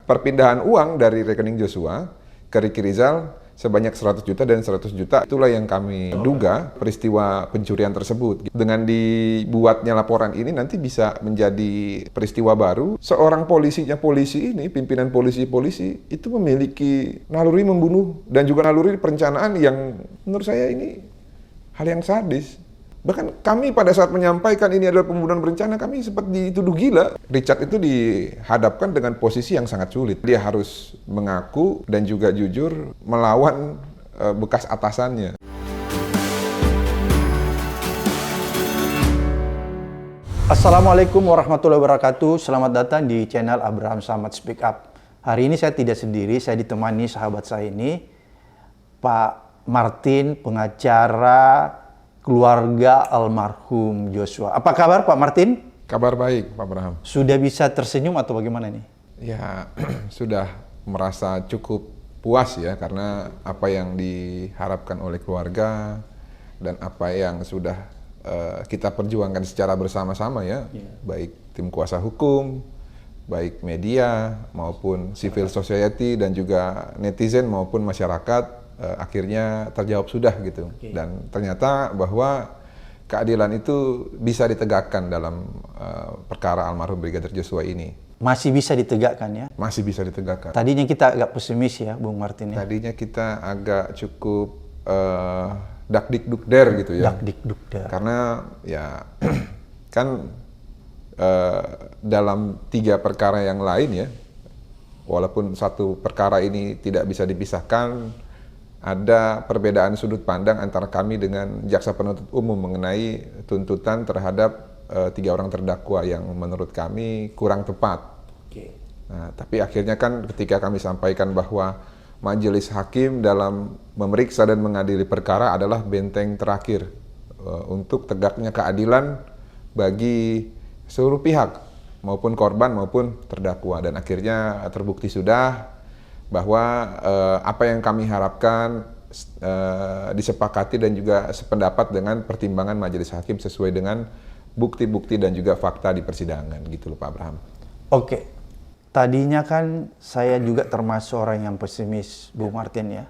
perpindahan uang dari rekening Joshua ke Ricky Rizal sebanyak 100 juta dan 100 juta. Itulah yang kami duga peristiwa pencurian tersebut. Dengan dibuatnya laporan ini nanti bisa menjadi peristiwa baru. Seorang polisi ini, pimpinan polisi itu memiliki naluri membunuh dan juga naluri perencanaan yang menurut saya ini hal yang sadis. Bahkan kami pada saat menyampaikan ini adalah pembunuhan berencana, kami sempat dituduh gila. Richard itu dihadapkan dengan posisi yang sangat sulit. Dia harus mengaku dan juga jujur melawan bekas atasannya. Assalamualaikum warahmatullahi wabarakatuh. Selamat datang di channel Abraham Samad Speak Up. Hari ini saya tidak sendiri, saya ditemani sahabat saya ini, Pak Martin, pengacara keluarga almarhum Joshua. Apa kabar Pak Martin? Kabar baik Pak Abraham. Sudah bisa tersenyum atau bagaimana nih? Ya, sudah merasa cukup puas ya, karena apa yang diharapkan oleh keluarga dan apa yang sudah kita perjuangkan secara bersama-sama ya, baik tim kuasa hukum, baik media maupun civil society dan juga netizen maupun masyarakat, akhirnya terjawab sudah gitu. Dan ternyata bahwa keadilan itu bisa ditegakkan dalam perkara almarhum Brigadir Joshua ini. Masih bisa ditegakkan ya? Masih bisa ditegakkan. Tadinya kita agak pesimis ya, Bung Martin ya? Tadinya kita agak cukup dakdikdukder gitu ya. Dakdikdukder. Karena ya kan dalam 3 perkara yang lain ya, walaupun satu perkara ini tidak bisa dipisahkan, ada perbedaan sudut pandang antara kami dengan jaksa penuntut umum mengenai tuntutan terhadap 3 orang terdakwa yang menurut kami kurang tepat. Nah, tapi akhirnya kan ketika kami sampaikan bahwa majelis hakim dalam memeriksa dan mengadili perkara adalah benteng terakhir untuk tegaknya keadilan bagi seluruh pihak, maupun korban maupun terdakwa. Dan akhirnya terbukti sudah bahwa apa yang kami harapkan disepakati dan juga sependapat dengan pertimbangan majelis hakim sesuai dengan bukti-bukti dan juga fakta di persidangan gitu loh Pak Abraham. Oke, tadinya kan saya juga termasuk orang yang pesimis, Bu Martin ya.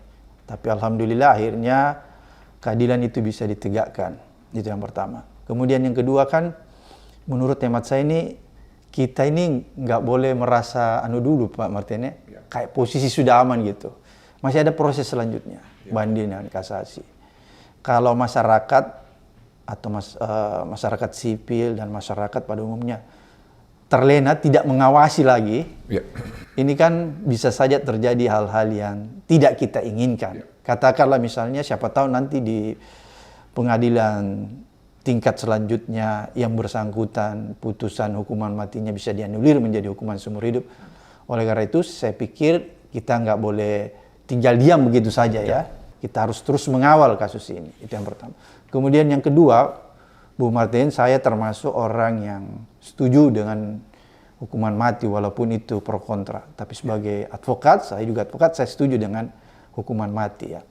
Tapi alhamdulillah akhirnya keadilan itu bisa ditegakkan, itu yang pertama. Kemudian yang kedua kan, menurut hemat saya ini, kita ini nggak boleh merasa dulu Pak Martin ya, kayak posisi sudah aman gitu. Masih ada proses selanjutnya, banding dan kasasi. Kalau masyarakat atau masyarakat sipil dan masyarakat pada umumnya terlena tidak mengawasi lagi, ini kan bisa saja terjadi hal-hal yang tidak kita inginkan. Katakanlah misalnya siapa tahu nanti di pengadilan tingkat selanjutnya yang bersangkutan putusan hukuman matinya bisa dianulir menjadi hukuman seumur hidup. Oleh karena itu saya pikir kita nggak boleh tinggal diam begitu saja ya. Kita harus terus mengawal kasus ini. Itu yang pertama. Kemudian yang kedua, Bu Martin, saya termasuk orang yang setuju dengan hukuman mati walaupun itu pro kontra. Tapi sebagai advokat, saya juga advokat, saya setuju dengan hukuman mati ya.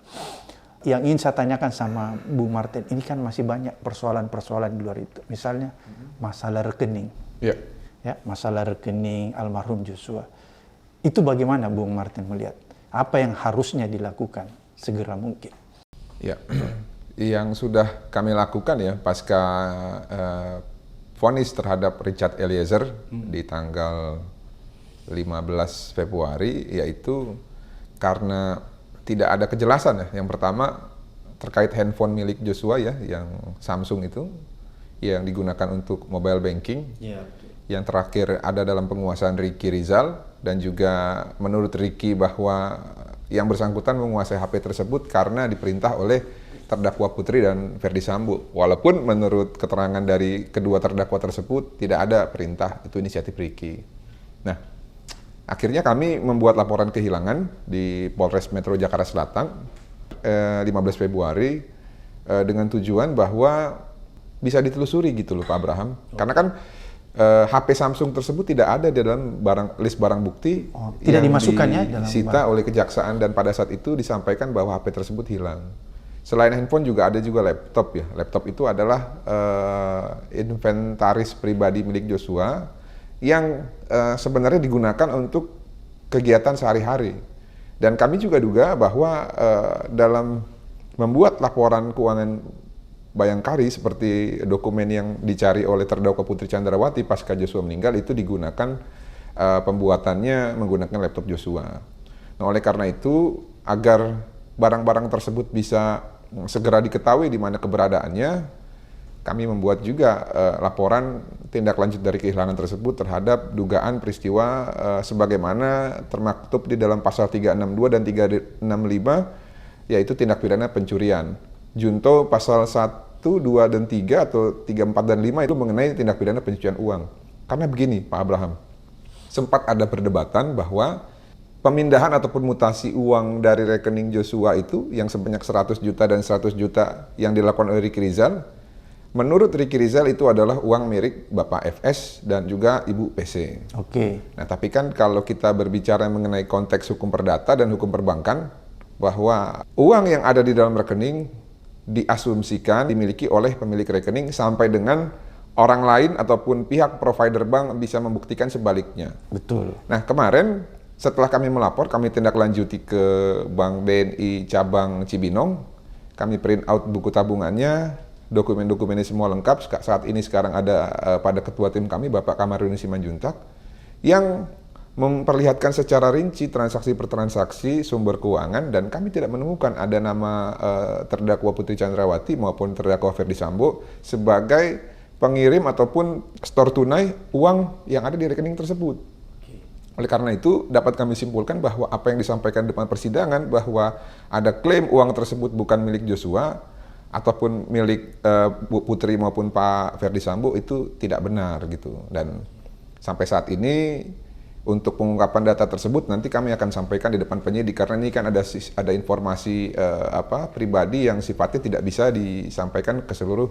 Yang ingin saya tanyakan sama Bu Martin, ini kan masih banyak persoalan-persoalan di luar itu. Misalnya masalah rekening. Ya, masalah rekening almarhum Joshua. Itu bagaimana Bung Martin melihat? Apa yang harusnya dilakukan segera mungkin? Ya, yang sudah kami lakukan ya pasca vonis terhadap Richard Eliezer di tanggal 15 Februari, yaitu karena tidak ada kejelasan ya. Yang pertama terkait handphone milik Joshua ya, yang Samsung itu, yang digunakan untuk mobile banking. Yang terakhir ada dalam penguasaan Ricky Rizal, dan juga menurut Ricky bahwa yang bersangkutan menguasai HP tersebut karena diperintah oleh terdakwa Putri dan Ferdi Sambo. Walaupun menurut keterangan dari kedua terdakwa tersebut tidak ada perintah, itu inisiatif Ricky. Nah, akhirnya kami membuat laporan kehilangan di Polres Metro Jakarta Selatan 15 Februari dengan tujuan bahwa bisa ditelusuri gitu loh Pak Abraham. Karena kan HP Samsung tersebut tidak ada di dalam list barang bukti tidak yang dimasukkannya disita oleh kejaksaan, dan pada saat itu disampaikan bahwa HP tersebut hilang. Selain handphone juga ada juga laptop ya. Laptop itu adalah inventaris pribadi milik Joshua yang sebenarnya digunakan untuk kegiatan sehari-hari. Dan kami juga duga bahwa dalam membuat laporan keuangan Bayangkari seperti dokumen yang dicari oleh terdakwa Putri Chandrawati pasca Joshua meninggal itu digunakan pembuatannya menggunakan laptop Joshua. Nah, oleh karena itu agar barang-barang tersebut bisa segera diketahui di mana keberadaannya, kami membuat juga laporan tindak lanjut dari kehilangan tersebut terhadap dugaan peristiwa sebagaimana termaktub di dalam pasal 362 dan 365, yaitu tindak pidana pencurian. Junto pasal 1, 2, dan 3 atau 3, 4, dan 5 itu mengenai tindak pidana pencucian uang. Karena begini Pak Abraham, sempat ada perdebatan bahwa pemindahan ataupun mutasi uang dari rekening Joshua itu yang sebanyak 100 juta dan 100 juta yang dilakukan oleh Ricky Rizal, menurut Ricky Rizal itu adalah uang milik Bapak FS dan juga Ibu PC. Oke. Nah, tapi kan kalau kita berbicara mengenai konteks hukum perdata dan hukum perbankan, bahwa uang yang ada di dalam rekening diasumsikan dimiliki oleh pemilik rekening sampai dengan orang lain ataupun pihak provider bank bisa membuktikan sebaliknya. Betul. Nah, kemarin setelah kami melapor, kami tindak lanjuti ke Bank BNI cabang Cibinong, kami print out buku tabungannya, dokumen-dokumennya semua lengkap. Saat ini sekarang ada pada ketua tim kami, Bapak Kamarudin Simanjuntak, yang memperlihatkan secara rinci transaksi per transaksi sumber keuangan, dan kami tidak menemukan ada nama terdakwa Putri Chandrawati maupun terdakwa Ferdy Sambo sebagai pengirim ataupun store tunai uang yang ada di rekening tersebut. Oleh karena itu, dapat kami simpulkan bahwa apa yang disampaikan di depan persidangan bahwa ada klaim uang tersebut bukan milik Joshua ataupun milik Bu Putri maupun Pak Ferdy Sambo itu tidak benar gitu. Dan sampai saat ini untuk pengungkapan data tersebut nanti kami akan sampaikan di depan penyidik, karena ini kan ada informasi pribadi yang sifatnya tidak bisa disampaikan ke seluruh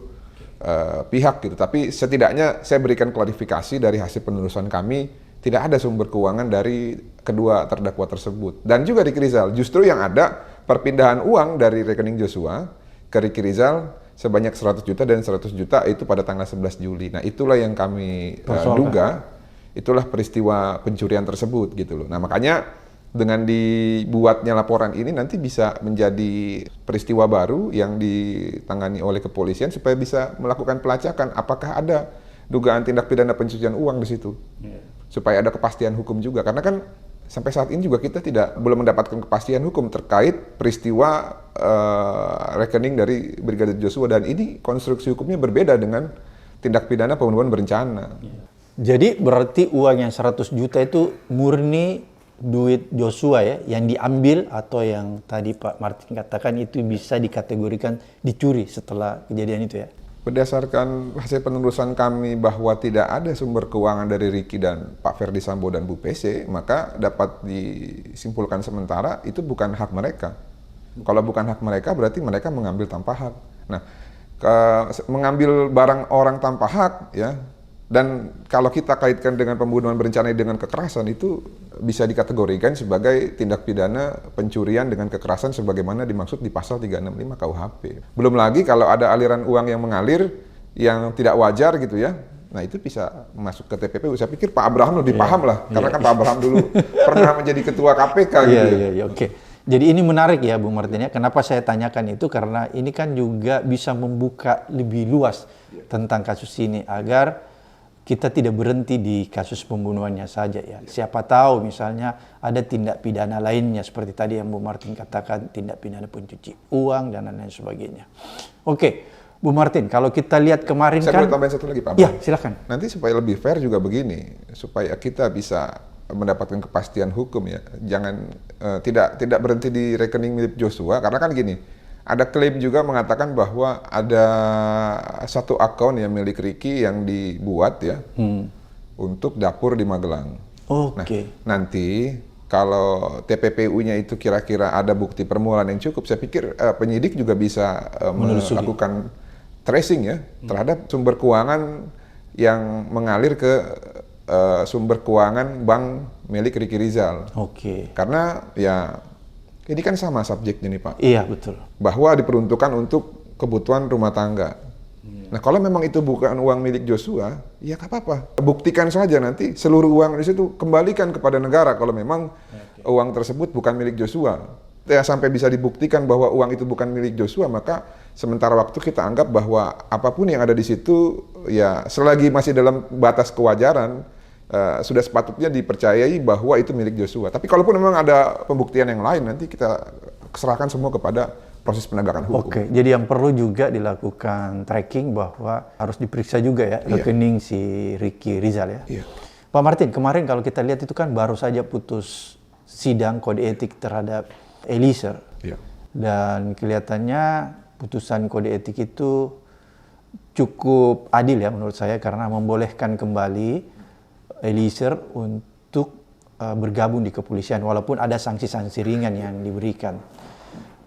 pihak gitu. Tapi setidaknya saya berikan klarifikasi dari hasil penelusuran kami, tidak ada sumber keuangan dari kedua terdakwa tersebut. Dan juga Ricky Rizal, justru yang ada perpindahan uang dari rekening Joshua ke Ricky Rizal sebanyak 100 juta dan 100 juta itu pada tanggal 11 Juli. Nah, itulah yang kami duga, itulah peristiwa pencurian tersebut gitu loh. Nah, makanya dengan dibuatnya laporan ini nanti bisa menjadi peristiwa baru yang ditangani oleh kepolisian supaya bisa melakukan pelacakan apakah ada dugaan tindak pidana pencucian uang di situ. Supaya ada kepastian hukum juga, karena kan sampai saat ini juga kita belum mendapatkan kepastian hukum terkait peristiwa rekening dari Brigadir Joshua, dan ini konstruksi hukumnya berbeda dengan tindak pidana pembunuhan berencana. Jadi berarti uang yang 100 juta itu murni duit Joshua ya, yang diambil atau yang tadi Pak Martin katakan itu bisa dikategorikan dicuri setelah kejadian itu ya? Berdasarkan hasil penelusuran kami bahwa tidak ada sumber keuangan dari Ricky dan Pak Ferdy Sambo dan Bu PC, maka dapat disimpulkan sementara itu bukan hak mereka. Kalau bukan hak mereka berarti mereka mengambil tanpa hak. Nah, mengambil barang orang tanpa hak ya, dan kalau kita kaitkan dengan pembunuhan berencana dengan kekerasan itu bisa dikategorikan sebagai tindak pidana pencurian dengan kekerasan sebagaimana dimaksud di pasal 365 KUHP. Belum lagi kalau ada aliran uang yang mengalir yang tidak wajar gitu ya. Nah, itu bisa masuk ke TPPU. Saya pikir Pak Abraham lebih paham lah, karena kan Pak Abraham dulu pernah menjadi ketua KPK gitu. Iya, oke. Jadi ini menarik ya Bung Martin ya. Kenapa saya tanyakan itu, karena ini kan juga bisa membuka lebih luas tentang kasus ini agar kita tidak berhenti di kasus pembunuhannya saja ya. Siapa tahu misalnya ada tindak pidana lainnya seperti tadi yang Bu Martin katakan, tindak pidana pencuci uang dan lain-lain sebagainya. Oke, Bu Martin, kalau kita lihat kemarin saya kan... boleh tambahin satu lagi Pak. Iya, silakan. Nanti supaya lebih fair juga begini, supaya kita bisa mendapatkan kepastian hukum ya. Jangan tidak berhenti di rekening milik Joshua, karena kan gini, ada klaim juga mengatakan bahwa ada satu akun yang milik Ricky yang dibuat ya untuk dapur di Magelang. Oke. Nah, nanti kalau TPPU-nya itu kira-kira ada bukti permulaan yang cukup, saya pikir penyidik juga bisa melakukan tracing ya terhadap sumber keuangan yang mengalir ke sumber keuangan bank milik Ricky Rizal. Oke. Karena ya ini kan sama subjeknya nih Pak. Iya, betul. Bahwa diperuntukkan untuk kebutuhan rumah tangga. Nah, kalau memang itu bukan uang milik Joshua, ya nggak apa-apa. Buktikan saja nanti seluruh uang di situ kembalikan kepada negara kalau memang uang tersebut bukan milik Joshua. Ya, sampai bisa dibuktikan bahwa uang itu bukan milik Joshua, maka sementara waktu kita anggap bahwa apapun yang ada di situ, ya selagi masih dalam batas kewajaran, sudah sepatutnya dipercayai bahwa itu milik Joshua. Tapi kalaupun memang ada pembuktian yang lain, nanti kita serahkan semua kepada proses penegakan hukum. Oke, jadi yang perlu juga dilakukan tracking bahwa harus diperiksa juga ya rekening si Ricky Rizal ya. Iya. Pak Martin, kemarin kalau kita lihat itu kan baru saja putus sidang kode etik terhadap Eliezer. Iya. Dan kelihatannya putusan kode etik itu cukup adil ya menurut saya karena membolehkan kembali Eliezer untuk bergabung di kepolisian walaupun ada sanksi-sanksi ringan yang diberikan.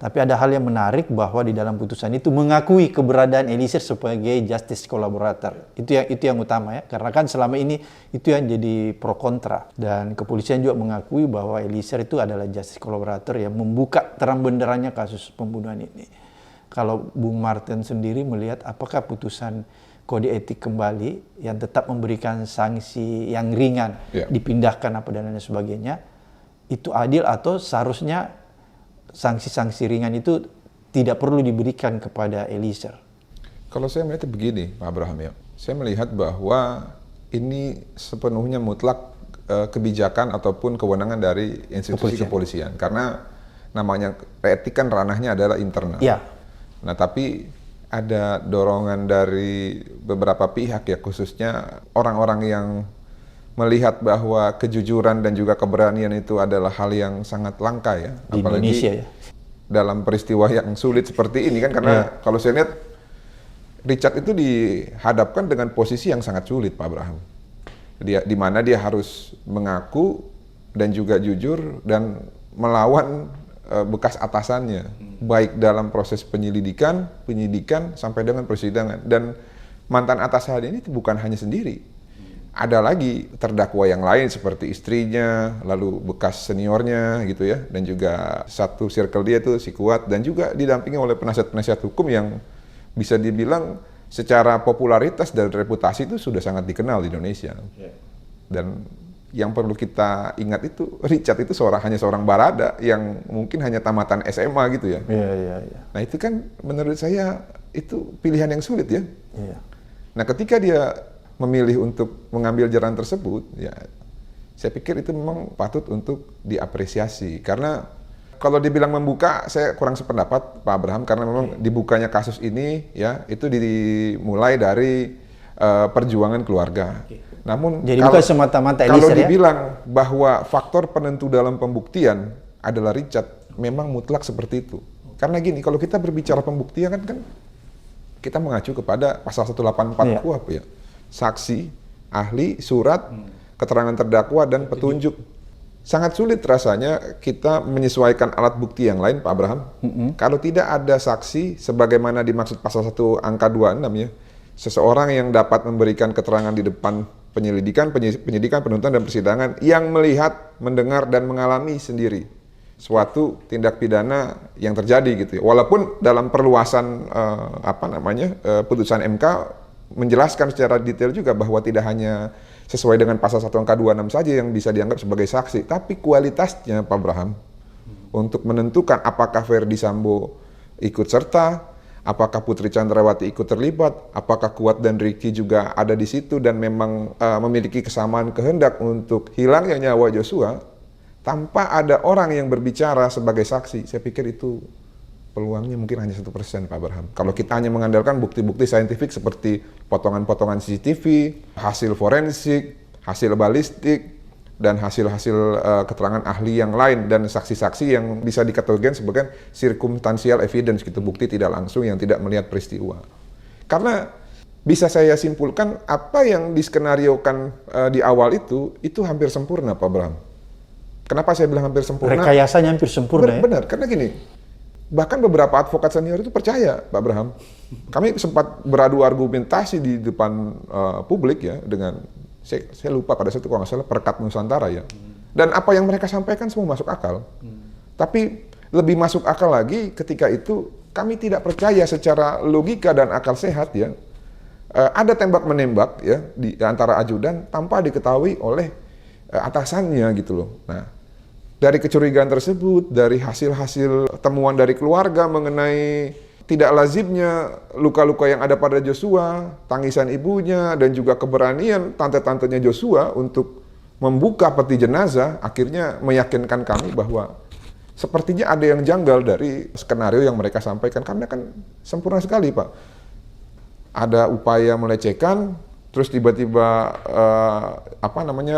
Tapi ada hal yang menarik bahwa di dalam putusan itu mengakui keberadaan Eliezer sebagai justice collaborator. Itu yang utama ya, karena kan selama ini itu yang jadi pro kontra. Dan kepolisian juga mengakui bahwa Eliezer itu adalah justice collaborator yang membuka terang benderangnya kasus pembunuhan ini. Kalau Bung Martin sendiri melihat apakah putusan kode etik kembali yang tetap memberikan sanksi yang ringan, dipindahkan apa dan lain sebagainya, itu adil atau seharusnya sanksi-sanksi ringan itu tidak perlu diberikan kepada Eliezer? Kalau saya melihat begini, Pak Abraham ya, saya melihat bahwa ini sepenuhnya mutlak kebijakan ataupun kewenangan dari institusi kepolisian. Karena namanya etik kan ranahnya adalah internal. Ya. Nah, tapi ada dorongan dari beberapa pihak ya, khususnya orang-orang yang melihat bahwa kejujuran dan juga keberanian itu adalah hal yang sangat langka ya, di apalagi Indonesia ya, dalam peristiwa yang sulit seperti ini kan, karena kalau saya lihat Richard itu dihadapkan dengan posisi yang sangat sulit, Pak Abraham. Di mana dia harus mengaku dan juga jujur dan melawan bekas atasannya, baik dalam proses penyidikan sampai dengan persidangan. Dan mantan atasannya ini bukan hanya sendiri. Ada lagi terdakwa yang lain seperti istrinya, lalu bekas seniornya gitu ya, dan juga satu circle dia itu si Kuat, dan juga didampingi oleh penasihat-penasihat hukum yang bisa dibilang secara popularitas dan reputasi itu sudah sangat dikenal di Indonesia. Dan yang perlu kita ingat itu Richard itu hanya seorang barada yang mungkin hanya tamatan SMA gitu ya. Nah itu kan menurut saya itu pilihan yang sulit ya. Nah ketika dia memilih untuk mengambil jalan tersebut, ya saya pikir itu memang patut untuk diapresiasi. Karena kalau dibilang membuka, saya kurang sependapat Pak Abraham, karena memang dibukanya kasus ini ya itu dimulai dari perjuangan keluarga. Namun jadi bukan semata-mata Eliezer, kalau dibilang bahwa faktor penentu dalam pembuktian adalah Richard, memang mutlak seperti itu. Karena gini, kalau kita berbicara pembuktian kan kita mengacu kepada pasal 184 KUHP ya. Saksi, ahli, surat, keterangan terdakwa, dan petunjuk. Sangat sulit rasanya kita menyesuaikan alat bukti yang lain, Pak Abraham. Kalau tidak ada saksi, sebagaimana dimaksud pasal 1 angka 26 ya, seseorang yang dapat memberikan keterangan di depan penyidikan, penuntutan, dan persidangan yang melihat, mendengar, dan mengalami sendiri suatu tindak pidana yang terjadi gitu ya. Walaupun dalam perluasan putusan MK menjelaskan secara detail juga bahwa tidak hanya sesuai dengan pasal 1 angka 26 saja yang bisa dianggap sebagai saksi, tapi kualitasnya Pak Abraham untuk menentukan apakah Verdi Sambo ikut serta, apakah Putri Chandrawati ikut terlibat, apakah Kuat dan Ricky juga ada di situ dan memang memiliki kesamaan kehendak untuk hilangnya nyawa Joshua tanpa ada orang yang berbicara sebagai saksi. Saya pikir itu peluangnya mungkin hanya 1% Pak Abraham. Kalau kita hanya mengandalkan bukti-bukti saintifik seperti potongan-potongan CCTV, hasil forensik, hasil balistik, dan hasil-hasil keterangan ahli yang lain dan saksi-saksi yang bisa dikategorikan sebagai circumstantial evidence gitu, bukti tidak langsung yang tidak melihat peristiwa. Karena bisa saya simpulkan apa yang diskenariokan di awal itu hampir sempurna Pak Abraham. Kenapa saya bilang hampir sempurna? Rekayasanya hampir sempurna ya? Benar, karena gini, bahkan beberapa advokat senior itu percaya, Pak Abraham. Kami sempat beradu argumentasi di depan publik ya dengan, saya lupa pada saat itu kalau nggak salah Perkat Nusantara ya. Dan apa yang mereka sampaikan semua masuk akal. Tapi lebih masuk akal lagi ketika itu kami tidak percaya secara logika dan akal sehat ya, ada tembak-menembak ya di antara ajudan tanpa diketahui oleh atasannya gitu loh. Nah, dari kecurigaan tersebut, dari hasil-hasil temuan dari keluarga mengenai tidak lazimnya luka-luka yang ada pada Joshua, tangisan ibunya, dan juga keberanian tante-tantenya Joshua untuk membuka peti jenazah, akhirnya meyakinkan kami bahwa sepertinya ada yang janggal dari skenario yang mereka sampaikan. Karena kan sempurna sekali, Pak. Ada upaya melecehkan, terus tiba-tiba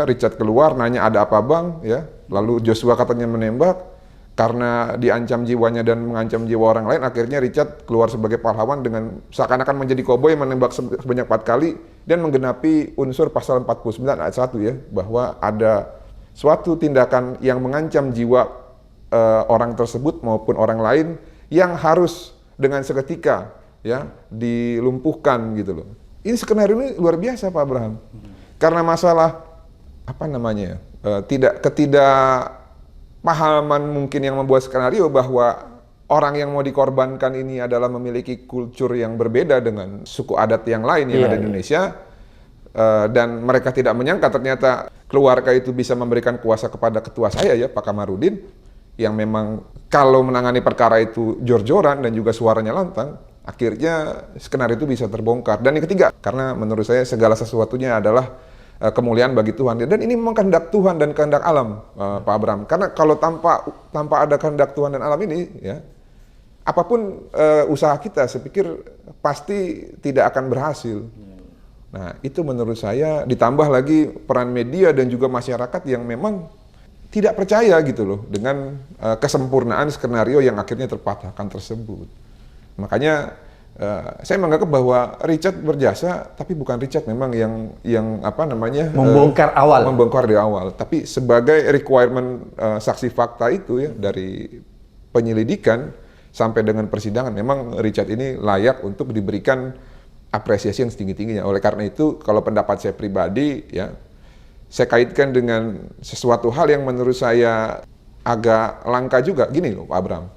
Richard keluar nanya ada apa bang, ya. Lalu Joshua katanya menembak. Karena diancam jiwanya dan mengancam jiwa orang lain, akhirnya Richard keluar sebagai pahlawan dengan seakan-akan menjadi koboi menembak sebanyak 4 kali dan menggenapi unsur pasal 49 ayat 1 ya, bahwa ada suatu tindakan yang mengancam jiwa orang tersebut maupun orang lain yang harus dengan seketika ya dilumpuhkan gitu loh. Ini skenario ini luar biasa Pak Abraham. Karena masalah ketidakpahaman mungkin yang membuat skenario bahwa orang yang mau dikorbankan ini adalah memiliki kultur yang berbeda dengan suku adat yang lain yang ada di Indonesia, dan mereka tidak menyangka ternyata keluarga itu bisa memberikan kuasa kepada ketua saya ya, Pak Kamarudin, yang memang kalau menangani perkara itu jor-joran dan juga suaranya lantang, akhirnya skenario itu bisa terbongkar. Dan yang ketiga, karena menurut saya segala sesuatunya adalah kemuliaan bagi Tuhan, dan ini memang kehendak Tuhan dan kehendak alam, Pak Abraham. Karena kalau tanpa ada kehendak Tuhan dan alam ini, ya apapun usaha kita, saya pikir pasti tidak akan berhasil. Nah, itu menurut saya ditambah lagi peran media dan juga masyarakat yang memang tidak percaya gitu loh dengan kesempurnaan skenario yang akhirnya terpatahkan tersebut. Makanya saya menganggap bahwa Richard berjasa, tapi bukan Richard memang yang membongkar membongkar di awal, tapi sebagai requirement saksi fakta itu ya, dari penyelidikan sampai dengan persidangan, memang Richard ini layak untuk diberikan apresiasi yang setinggi-tingginya. Oleh karena itu, kalau pendapat saya pribadi ya, saya kaitkan dengan sesuatu hal yang menurut saya agak langka juga. Gini loh Pak Abraham,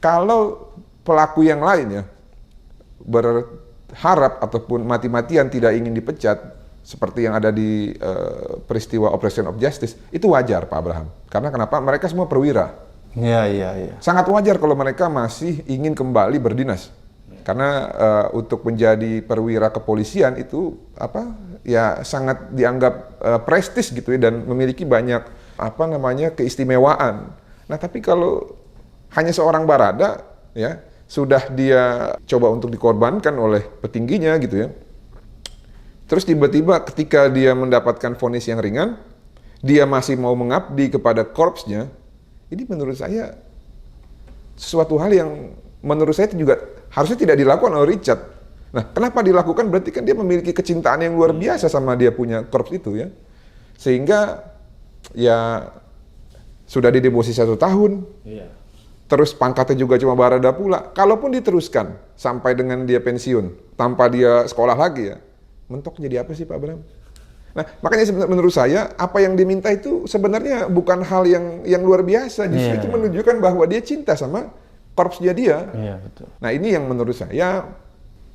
kalau pelaku yang lain ya berharap ataupun mati-matian tidak ingin dipecat seperti yang ada di peristiwa Operation of Justice, itu wajar Pak Abraham. Karena kenapa? Mereka semua perwira. Iya. Sangat wajar kalau mereka masih ingin kembali berdinas. Karena untuk menjadi perwira kepolisian itu sangat dianggap prestis gitu ya, dan memiliki banyak keistimewaan. Nah, tapi kalau hanya seorang barada ya sudah dia coba untuk dikorbankan oleh petingginya gitu ya. Terus tiba-tiba ketika dia mendapatkan vonis yang ringan, dia masih mau mengabdi kepada korpsnya. Ini menurut saya sesuatu hal yang menurut saya juga harusnya tidak dilakukan oleh Richard. Nah, kenapa dilakukan? Berarti kan dia memiliki kecintaan yang luar biasa sama dia punya korps itu ya. Sehingga ya sudah didemosi 1 tahun. Iya. Terus pangkatnya juga cuma barada pula. Kalaupun diteruskan sampai dengan dia pensiun, tanpa dia sekolah lagi ya, mentok jadi apa sih Pak Abraham? Nah, makanya menurut saya, apa yang diminta itu sebenarnya bukan hal yang luar biasa. Justru itu menunjukkan bahwa dia cinta sama korpsnya dia. Iya, betul. Nah, ini yang menurut saya,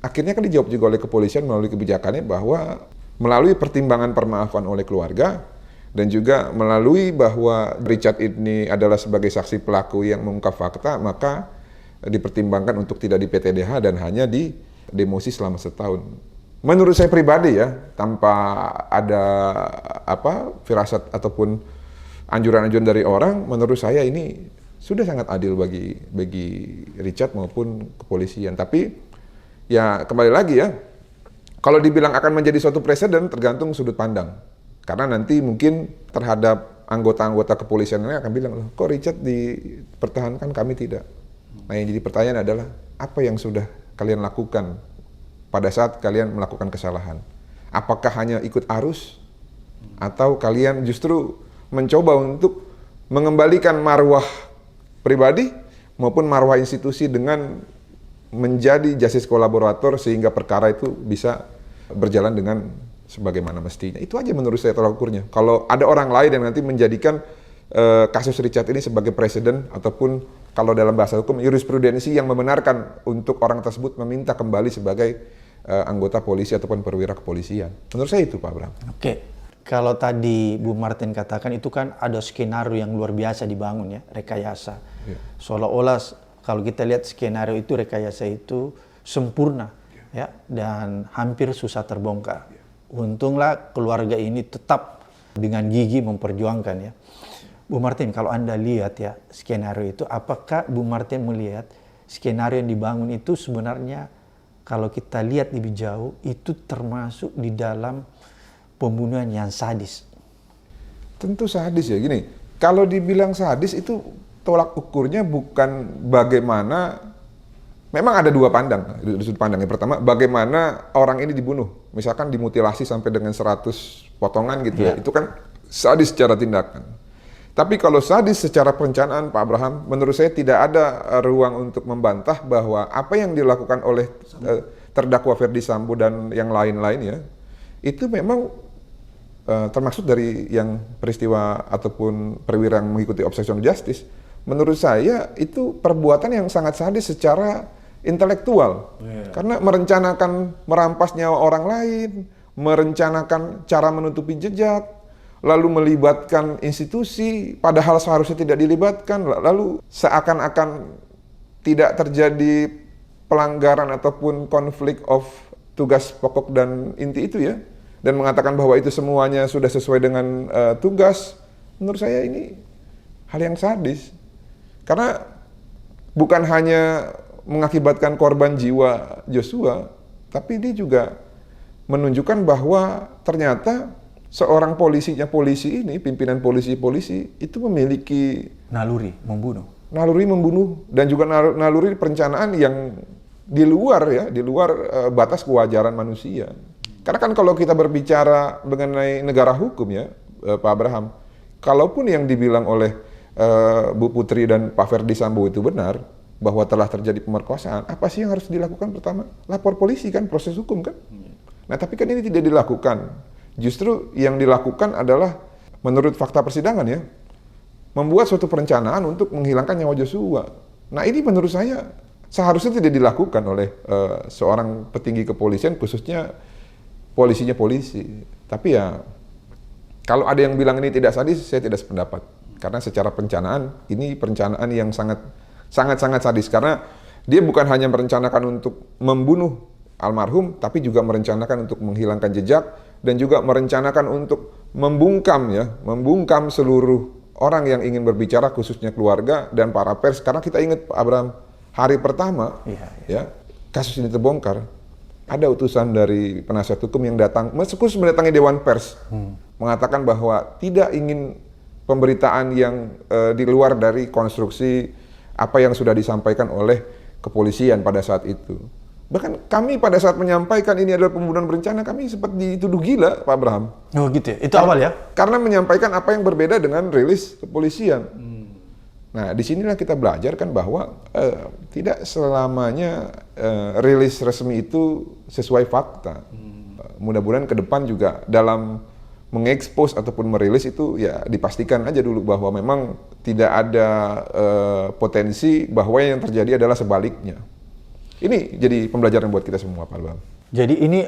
akhirnya kan dijawab juga oleh kepolisian melalui kebijakannya bahwa melalui pertimbangan permaafan oleh keluarga, dan juga melalui bahwa Richard ini adalah sebagai saksi pelaku yang mengungkap fakta, maka dipertimbangkan untuk tidak di PTDH dan hanya di demosi selama 1 tahun. Menurut saya pribadi ya, tanpa ada firasat ataupun anjuran-anjuran dari orang, menurut saya ini sudah sangat adil bagi Richard maupun kepolisian. Tapi ya kembali lagi ya, kalau dibilang akan menjadi suatu presiden tergantung sudut pandang. Karena nanti mungkin terhadap anggota-anggota kepolisian ini akan bilang, loh kok Richard dipertahankan, kami tidak. Nah, yang jadi pertanyaan adalah, apa yang sudah kalian lakukan pada saat kalian melakukan kesalahan? Apakah hanya ikut arus? Atau kalian justru mencoba untuk mengembalikan marwah pribadi maupun marwah institusi dengan menjadi justice kolaborator sehingga perkara itu bisa berjalan dengan sebagaimana mestinya. Itu aja menurut saya tolak ukurnya. Kalau ada orang lain yang nanti menjadikan kasus Richard ini sebagai presiden, ataupun kalau dalam bahasa hukum jurisprudensi yang membenarkan untuk orang tersebut meminta kembali sebagai anggota polisi ataupun perwira kepolisian. Menurut saya itu, Pak Bram. Oke. Kalau tadi Bu Martin katakan itu kan ada skenario yang luar biasa dibangun ya, rekayasa. Seolah-olah kalau kita lihat skenario itu, rekayasa itu sempurna ya, dan hampir susah terbongkar. Untunglah keluarga ini tetap dengan gigi memperjuangkan ya. Bu Martin, kalau Anda lihat ya skenario itu, apakah Bu Martin melihat skenario yang dibangun itu sebenarnya kalau kita lihat lebih jauh itu termasuk di dalam pembunuhan yang sadis? Tentu sadis ya. Gini, kalau dibilang sadis itu tolak ukurnya bukan bagaimana, memang ada dua pandang, sudut pandang. Yang pertama, bagaimana orang ini dibunuh. Misalkan dimutilasi sampai dengan 100 potongan gitu ya. Itu kan sadis secara tindakan. Tapi kalau sadis secara perencanaan, Pak Abraham, menurut saya tidak ada ruang untuk membantah bahwa apa yang dilakukan oleh terdakwa Ferdy Sambo dan yang lain-lain ya, itu memang termasuk dari yang peristiwa ataupun perwira yang mengikuti obstruction of justice. Menurut saya itu perbuatan yang sangat sadis secara intelektual. Karena merencanakan merampas nyawa orang lain, merencanakan cara menutupi jejak, lalu melibatkan institusi, padahal seharusnya tidak dilibatkan, lalu seakan-akan tidak terjadi pelanggaran ataupun konflik of tugas pokok dan inti itu ya, dan mengatakan bahwa itu semuanya sudah sesuai dengan tugas. Menurut saya ini hal yang sadis, karena bukan hanya mengakibatkan korban jiwa Joshua, tapi dia juga menunjukkan bahwa ternyata seorang polisi ini, pimpinan polisi itu memiliki Naluri membunuh dan juga naluri perencanaan yang di luar batas kewajaran manusia. Karena kan kalau kita berbicara mengenai negara hukum ya, Pak Abraham, kalaupun yang dibilang oleh Bu Putri dan Pak Ferdy Sambo itu benar, bahwa telah terjadi pemerkosaan, apa sih yang harus dilakukan pertama? Lapor polisi kan, proses hukum kan? Nah tapi kan ini tidak dilakukan. Justru yang dilakukan adalah menurut fakta persidangan ya, membuat suatu perencanaan untuk menghilangkan nyawa Joshua. Nah ini menurut saya seharusnya tidak dilakukan oleh seorang petinggi kepolisian, khususnya polisi. Tapi ya kalau ada yang bilang ini tidak sadis, saya tidak sependapat. Karena secara perencanaan, ini perencanaan yang sangat sadis. Karena dia bukan hanya merencanakan untuk membunuh almarhum, tapi juga merencanakan untuk menghilangkan jejak, dan juga merencanakan untuk membungkam seluruh orang yang ingin berbicara, khususnya keluarga dan para pers. Karena kita ingat Pak Abraham, hari pertama ya kasus ini terbongkar, ada utusan dari penasihat hukum yang datang, khusus mendatangi Dewan Pers, mengatakan bahwa tidak ingin pemberitaan yang di luar dari konstruksi apa yang sudah disampaikan oleh kepolisian pada saat itu. Bahkan kami pada saat menyampaikan ini adalah pembunuhan berencana, kami sempat dituduh gila, Pak Abraham. Oh gitu ya? Itu awal ya? Karena menyampaikan apa yang berbeda dengan rilis kepolisian. Nah, disinilah kita belajar kan bahwa tidak selamanya rilis resmi itu sesuai fakta. Mudah-mudahan ke depan juga dalam mengekspos ataupun merilis itu ya dipastikan aja dulu bahwa memang tidak ada potensi bahwa yang terjadi adalah sebaliknya. Ini jadi pembelajaran buat kita semua, Pak Bang. Jadi ini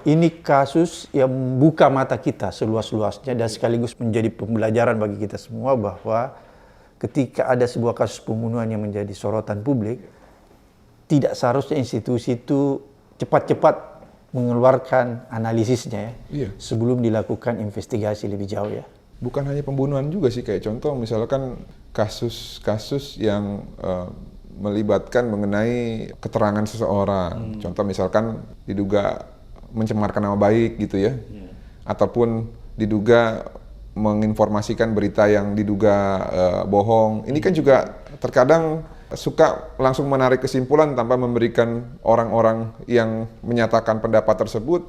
ini kasus yang membuka mata kita seluas-luasnya dan sekaligus menjadi pembelajaran bagi kita semua bahwa ketika ada sebuah kasus pembunuhan yang menjadi sorotan publik, tidak seharusnya institusi itu cepat-cepat mengeluarkan analisisnya ya, sebelum dilakukan investigasi lebih jauh ya. Bukan hanya pembunuhan juga sih, kayak contoh misalkan kasus-kasus yang melibatkan mengenai keterangan seseorang. Contoh misalkan diduga mencemarkan nama baik gitu ya, ataupun diduga menginformasikan berita yang diduga bohong. Ini kan juga terkadang suka langsung menarik kesimpulan tanpa memberikan orang-orang yang menyatakan pendapat tersebut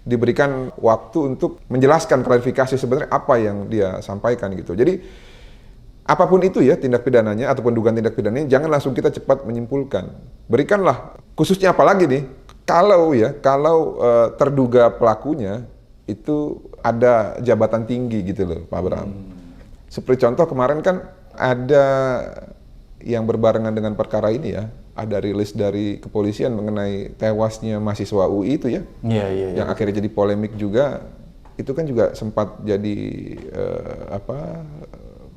diberikan waktu untuk menjelaskan klarifikasi sebenarnya apa yang dia sampaikan gitu. Jadi apapun itu ya tindak pidananya ataupun dugaan tindak pidananya, jangan langsung kita cepat menyimpulkan. Berikanlah, khususnya apalagi nih, kalau terduga pelakunya itu ada jabatan tinggi gitu loh, Pak Abraham. Seperti contoh kemarin kan ada yang berbarengan dengan perkara ini ya, ada rilis dari kepolisian mengenai tewasnya mahasiswa UI itu ya, Iya, iya, iya. yang akhirnya jadi polemik juga. Itu kan juga sempat jadi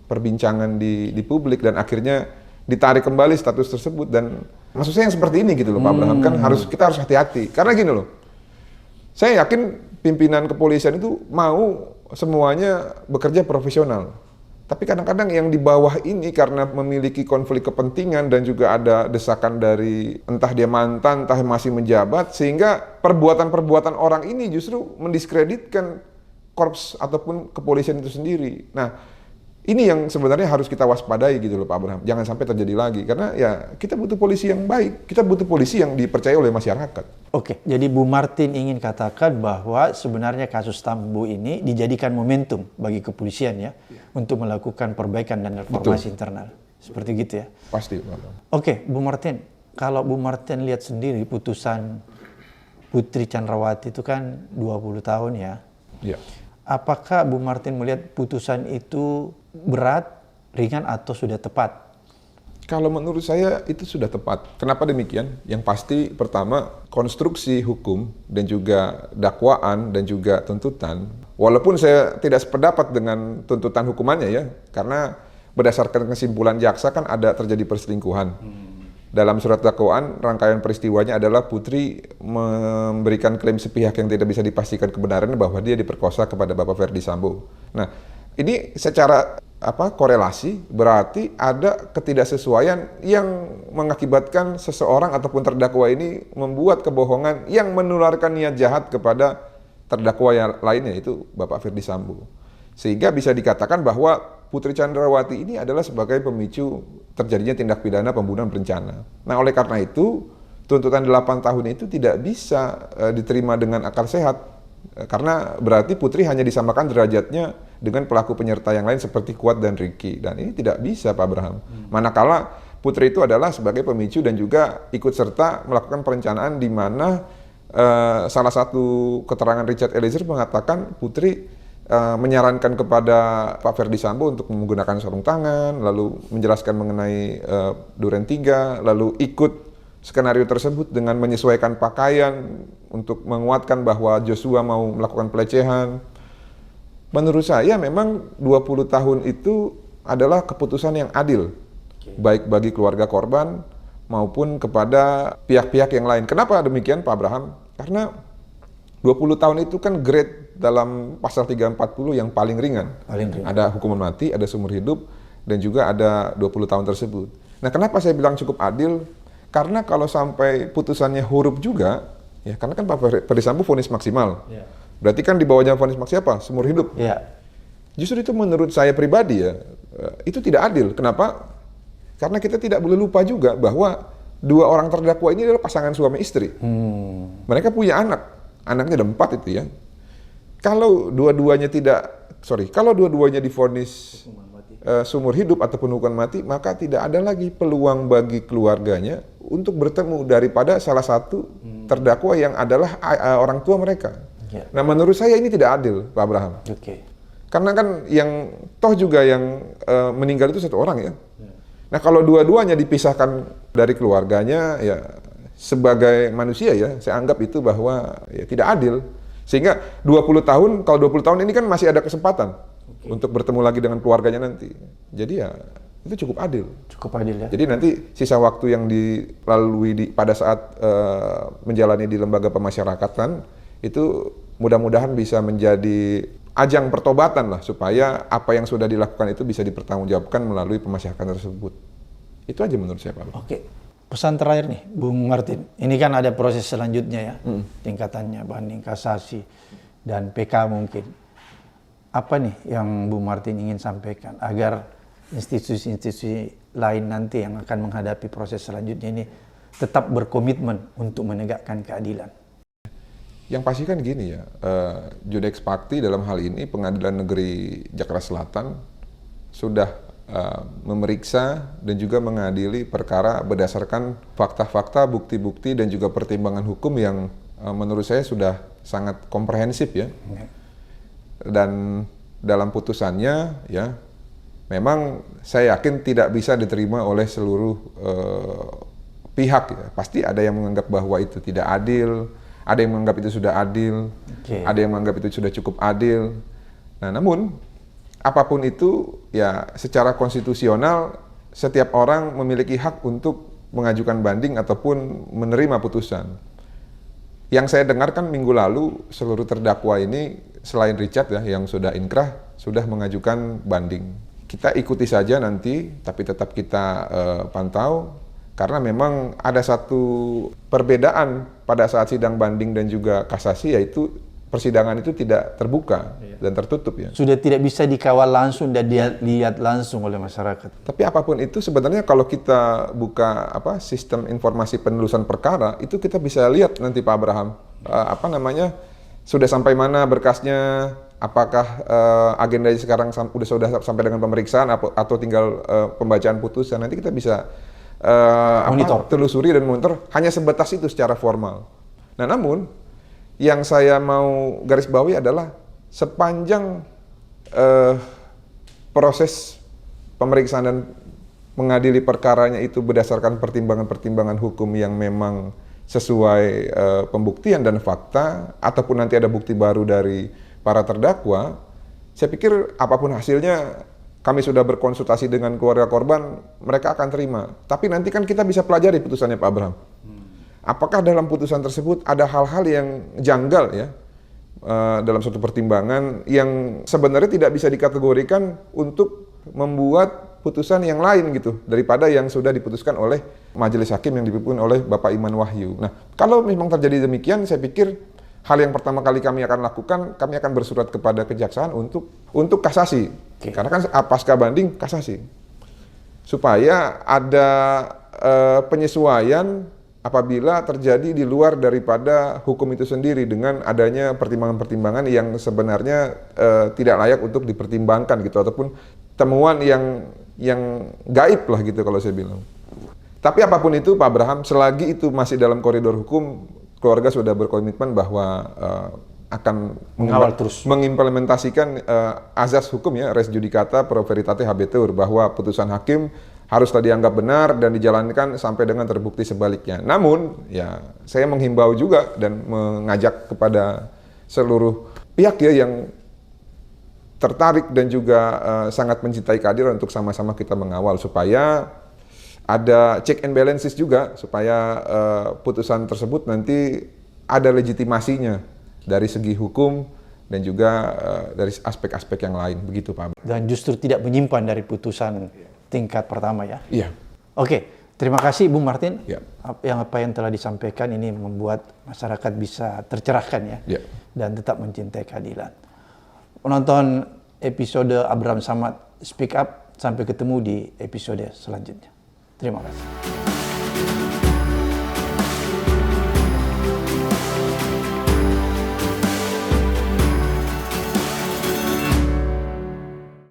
perbincangan di publik dan akhirnya ditarik kembali status tersebut. Dan maksud saya yang seperti ini gitu loh Pak Abraham, kan kita harus hati-hati karena gini loh, saya yakin pimpinan kepolisian itu mau semuanya bekerja profesional. Tapi kadang-kadang yang di bawah ini karena memiliki konflik kepentingan dan juga ada desakan dari entah dia mantan, entah masih menjabat, sehingga perbuatan-perbuatan orang ini justru mendiskreditkan korps ataupun kepolisian itu sendiri. Nah, ini yang sebenarnya harus kita waspadai gitu loh Pak Abraham. Jangan sampai terjadi lagi karena ya kita butuh polisi yang baik, kita butuh polisi yang dipercaya oleh masyarakat. Oke, jadi Bu Martin ingin katakan bahwa sebenarnya kasus Tambu ini dijadikan momentum bagi kepolisian ya untuk melakukan perbaikan dan reformasi internal. Seperti gitu ya. Pasti Pak Abraham. Oke, Bu Martin, kalau Bu Martin lihat sendiri putusan Putri Chandrawati itu kan 20 tahun ya. Iya. Apakah Bu Martin melihat putusan itu berat, ringan atau sudah tepat? Kalau menurut saya itu sudah tepat. Kenapa demikian? Yang pasti pertama konstruksi hukum dan juga dakwaan dan juga tuntutan. Walaupun saya tidak sependapat dengan tuntutan hukumannya ya, karena berdasarkan kesimpulan jaksa kan ada terjadi perselingkuhan. Dalam surat dakwaan rangkaian peristiwanya adalah Putri memberikan klaim sepihak yang tidak bisa dipastikan kebenarannya bahwa dia diperkosa kepada Bapak Ferdi Sambo. Nah, ini secara korelasi berarti ada ketidaksesuaian yang mengakibatkan seseorang ataupun terdakwa ini membuat kebohongan yang menularkan niat jahat kepada terdakwa yang lainnya, itu Bapak Ferdi Sambo. Sehingga bisa dikatakan bahwa Putri Chandrawati ini adalah sebagai pemicu terjadinya tindak pidana pembunuhan berencana. Nah, oleh karena itu tuntutan 8 tahun itu tidak bisa diterima dengan akal sehat. Karena berarti Putri hanya disamakan derajatnya dengan pelaku penyerta yang lain seperti Kuat dan Ricky. Dan ini tidak bisa Pak Abraham. Manakala Putri itu adalah sebagai pemicu dan juga ikut serta melakukan perencanaan di mana salah satu keterangan Richard Eliezer mengatakan Putri menyarankan kepada Pak Ferdi Sambo untuk menggunakan sarung tangan, lalu menjelaskan mengenai Duren 3, lalu ikut skenario tersebut dengan menyesuaikan pakaian untuk menguatkan bahwa Joshua mau melakukan pelecehan. Menurut saya memang 20 tahun itu adalah keputusan yang adil, baik bagi keluarga korban maupun kepada pihak-pihak yang lain. Kenapa demikian Pak Abraham? Karena 20 tahun itu kan grade dalam pasal 340 yang paling ringan. Ada hukuman mati, ada seumur hidup, dan juga ada 20 tahun tersebut. Nah, kenapa saya bilang cukup adil? Karena kalau sampai putusannya huruf juga, ya karena kan Pak Ferdi Sambo vonis maksimal. Ya. Berarti kan di bawahnya vonis maksimal apa? Seumur hidup. Ya. Justru itu menurut saya pribadi ya, itu tidak adil. Kenapa? Karena kita tidak boleh lupa juga bahwa dua orang terdakwa ini adalah pasangan suami istri. Mereka punya anak. Anaknya ada 4 itu ya. Kalau dua-duanya divonis seumur hidup ataupun hukuman mati, maka tidak ada lagi peluang bagi keluarganya untuk bertemu daripada salah satu terdakwa yang adalah orang tua mereka. Yeah. Nah, menurut saya ini tidak adil, Pak Abraham. Okay. Karena kan yang juga yang meninggal itu 1 orang ya. Yeah. Nah, kalau dua-duanya dipisahkan dari keluarganya, ya sebagai manusia ya, saya anggap itu bahwa ya tidak adil. Sehingga 20 tahun, kalau 20 tahun ini kan masih ada kesempatan untuk bertemu lagi dengan keluarganya nanti. Jadi ya itu cukup adil. Cukup adil ya. Jadi nanti sisa waktu yang dilalui pada saat menjalani di lembaga pemasyarakatan itu mudah-mudahan bisa menjadi ajang pertobatan lah, supaya apa yang sudah dilakukan itu bisa dipertanggungjawabkan melalui pemasyarakatan tersebut. Itu aja menurut saya, Pak. Oke. Pesan terakhir nih, Bung Martin. Ini kan ada proses selanjutnya ya, tingkatannya banding, kasasi, dan PK mungkin. Apa nih yang Bung Martin ingin sampaikan agar institusi-institusi lain nanti yang akan menghadapi proses selanjutnya ini tetap berkomitmen untuk menegakkan keadilan? Yang pasti kan gini ya, Judex Pakti dalam hal ini Pengadilan Negeri Jakarta Selatan sudah memeriksa dan juga mengadili perkara berdasarkan fakta-fakta, bukti-bukti dan juga pertimbangan hukum yang menurut saya sudah sangat komprehensif ya. Dan dalam putusannya ya, memang saya yakin tidak bisa diterima oleh seluruh pihak ya. Pasti ada yang menganggap bahwa itu tidak adil, ada yang menganggap itu sudah adil, ada yang menganggap itu sudah cukup adil. Nah, namun apapun itu ya secara konstitusional setiap orang memiliki hak untuk mengajukan banding ataupun menerima putusan. Yang saya dengarkan minggu lalu seluruh terdakwa ini selain Richard ya yang sudah inkrah sudah mengajukan banding. Kita ikuti saja nanti, tapi tetap kita pantau karena memang ada satu perbedaan pada saat sidang banding dan juga kasasi, yaitu persidangan itu tidak terbuka dan tertutup ya. Sudah tidak bisa dikawal langsung dan dilihat langsung oleh masyarakat. Tapi apapun itu sebenarnya kalau kita buka sistem informasi penelusuran perkara itu kita bisa lihat nanti Pak Abraham sudah sampai mana berkasnya, apakah agendanya sekarang sudah sampai dengan pemeriksaan atau tinggal pembacaan putusan. Nanti kita bisa telusuri dan monitor hanya sebatas itu secara formal. Nah, namun yang saya mau garis bawahi adalah sepanjang proses pemeriksaan dan mengadili perkaranya itu berdasarkan pertimbangan-pertimbangan hukum yang memang sesuai pembuktian dan fakta, ataupun nanti ada bukti baru dari para terdakwa, saya pikir apapun hasilnya kami sudah berkonsultasi dengan keluarga korban, mereka akan terima. Tapi nanti kan kita bisa pelajari putusannya Pak Abraham. Apakah dalam putusan tersebut ada hal-hal yang janggal ya dalam suatu pertimbangan yang sebenarnya tidak bisa dikategorikan untuk membuat putusan yang lain gitu daripada yang sudah diputuskan oleh majelis hakim yang dipimpin oleh Bapak Iman Wahyu. Nah, kalau memang terjadi demikian, saya pikir hal yang pertama kali kami akan lakukan, kami akan bersurat kepada kejaksaan untuk kasasi. Karena kan pasca banding kasasi. Supaya ada penyesuaian apabila terjadi di luar daripada hukum itu sendiri dengan adanya pertimbangan-pertimbangan yang sebenarnya tidak layak untuk dipertimbangkan gitu, ataupun temuan yang gaib lah gitu kalau saya bilang. Tapi apapun itu Pak Abraham, selagi itu masih dalam koridor hukum, keluarga sudah berkomitmen bahwa akan mengawal terus mengimplementasikan azas hukum ya, res judicata pro veritate habetur, bahwa putusan hakim haruslah dianggap benar dan dijalankan sampai dengan terbukti sebaliknya. Namun ya saya menghimbau juga dan mengajak kepada seluruh pihak ya yang tertarik dan juga sangat mencintai keadilan untuk sama-sama kita mengawal supaya ada check and balances juga, supaya putusan tersebut nanti ada legitimasinya dari segi hukum dan juga dari aspek-aspek yang lain, begitu Pak. Dan justru tidak menyimpan dari putusan tingkat pertama ya? Iya. Oke, terima kasih Bung Martin. Ya. Apa yang telah disampaikan ini membuat masyarakat bisa tercerahkan ya, dan tetap mencintai keadilan. Penonton episode Abraham Samad Speak Up, sampai ketemu di episode selanjutnya. Terima kasih.